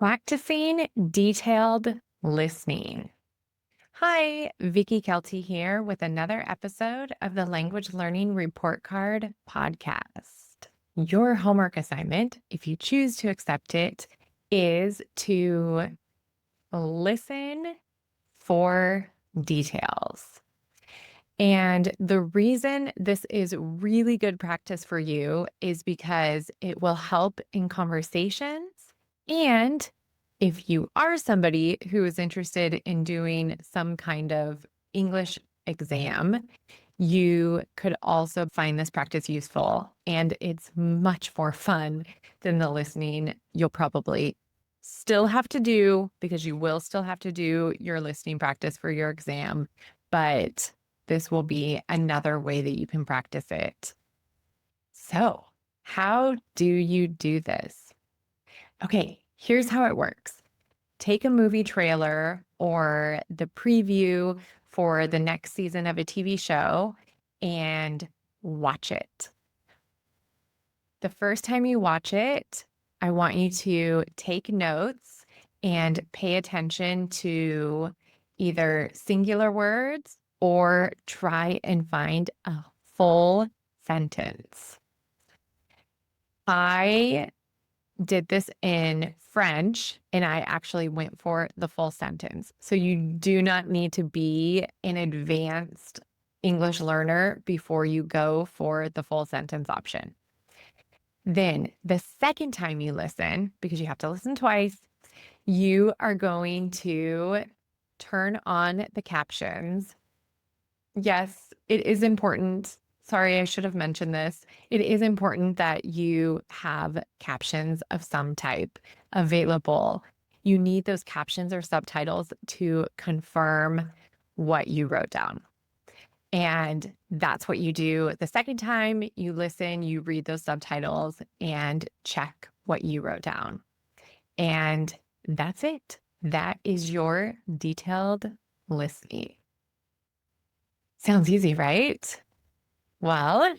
Practicing detailed listening. Hi, Vicky Kelty here with another episode of the Language Learning Report Card podcast. Your homework assignment, if you choose to accept it, is to listen for details. And the reason this is really good practice for you is because it will help in conversations. And if you are somebody who is interested in doing some kind of English exam, you could also find this practice useful. And it's much more fun than the listening you'll probably still have to do, because you will still have to do your listening practice for your exam. But this will be another way that you can practice it. So, how do you do this? Okay, here's how it works. Take a movie trailer or the preview for the next season of a TV show and watch it. The first time you watch it, I want you to take notes and pay attention to either singular words or try and find a full sentence. I did this in French and I actually went for the full sentence. So you do not need to be an advanced English learner before you go for the full sentence option. Then the second time you listen, because you have to listen twice, you are going to turn on the captions. Yes, it is important. Sorry, I should have mentioned this. It is important that you have captions of some type available. You need those captions or subtitles to confirm what you wrote down. And that's what you do the second time you listen, you read those subtitles and check what you wrote down. And that's it. That is your detailed listening. Sounds easy, right? Well,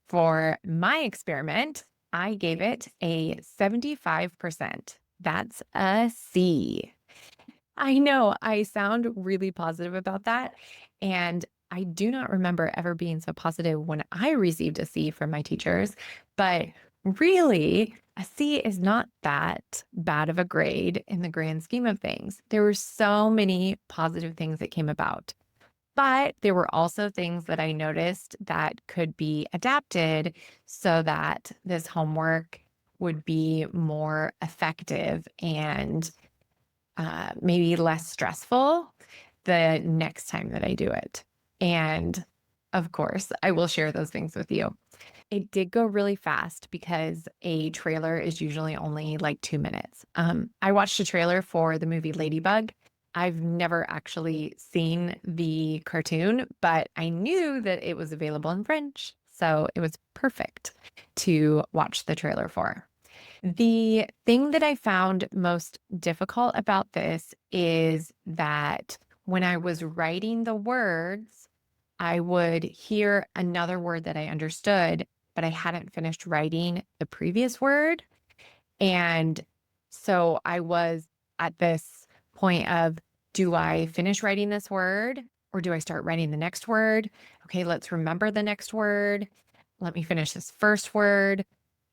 for my experiment, I gave it a 75%. That's a C. I know I sound really positive about that. And I do not remember ever being so positive when I received a C from my teachers. But really, a C is not that bad of a grade in the grand scheme of things. There were so many positive things that came about. But there were also things that I noticed that could be adapted so that this homework would be more effective and maybe less stressful the next time that I do it. And of course, I will share those things with you. It did go really fast because a trailer is usually only like 2 minutes. I watched a trailer for the movie Ladybug. I've never actually seen the cartoon, but I knew that it was available in French. So it was perfect to watch the trailer for. The thing that I found most difficult about this is that when I was writing the words, I would hear another word that I understood, but I hadn't finished writing the previous word. And so I was at this point of, do I finish writing this word or do I start writing the next word? Okay, let's remember the next word. Let me finish this first word.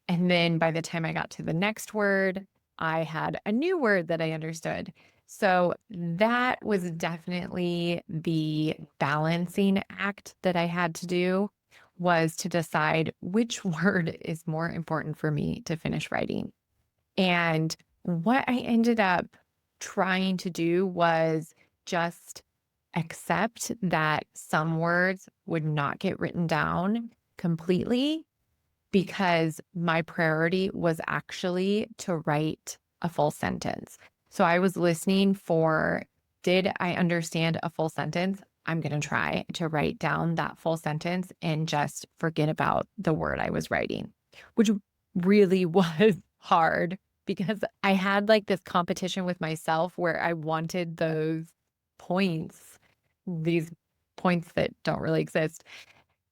And then by the time I got to the next word, I had a new word that I understood. So that was definitely the balancing act that I had to do, was to decide which word is more important for me to finish writing. And what I ended up trying to do was just accept that some words would not get written down completely, because my priority was actually to write a full sentence. So I was listening for, did I understand a full sentence? I'm going to try to write down that full sentence and just forget about the word I was writing, which really was hard because I had like this competition with myself where I wanted those points, these points that don't really exist.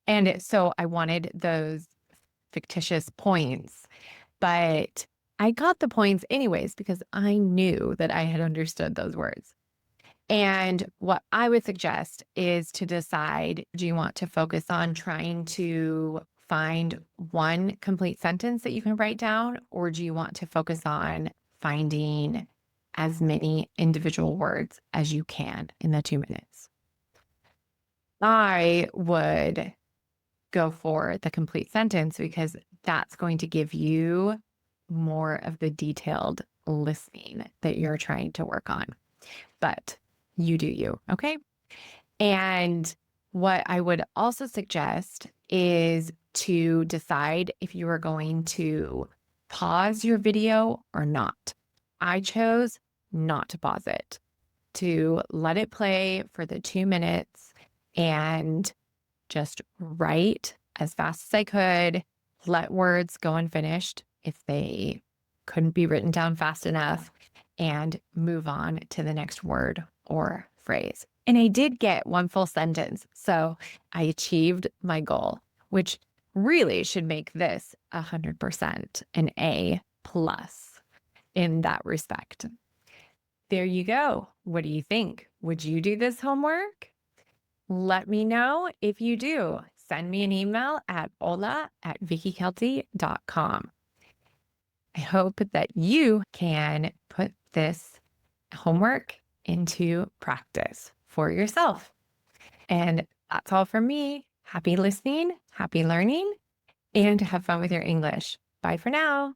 And so I wanted those fictitious points, but I got the points anyways because I knew that I had understood those words. And what I would suggest is to decide, do you want to focus on trying to find one complete sentence that you can write down, or do you want to focus on finding as many individual words as you can in the 2 minutes? I would go for the complete sentence because that's going to give you more of the detailed listening that you're trying to work on. But you do you, okay? And what I would also suggest is to decide if you are going to pause your video or not. I chose not to pause it, to let it play for the 2 minutes and just write as fast as I could, let words go unfinished if they couldn't be written down fast enough, and move on to the next word or phrase. And I did get one full sentence. So I achieved my goal, which really should make this 100% an A plus in that respect. There you go. What do you think? Would you do this homework? Let me know if you do. Send me an email at hola@vickykelty.com. I hope that you can put this homework into practice for yourself. And that's all from me. Happy listening, happy learning, and have fun with your English. Bye for now.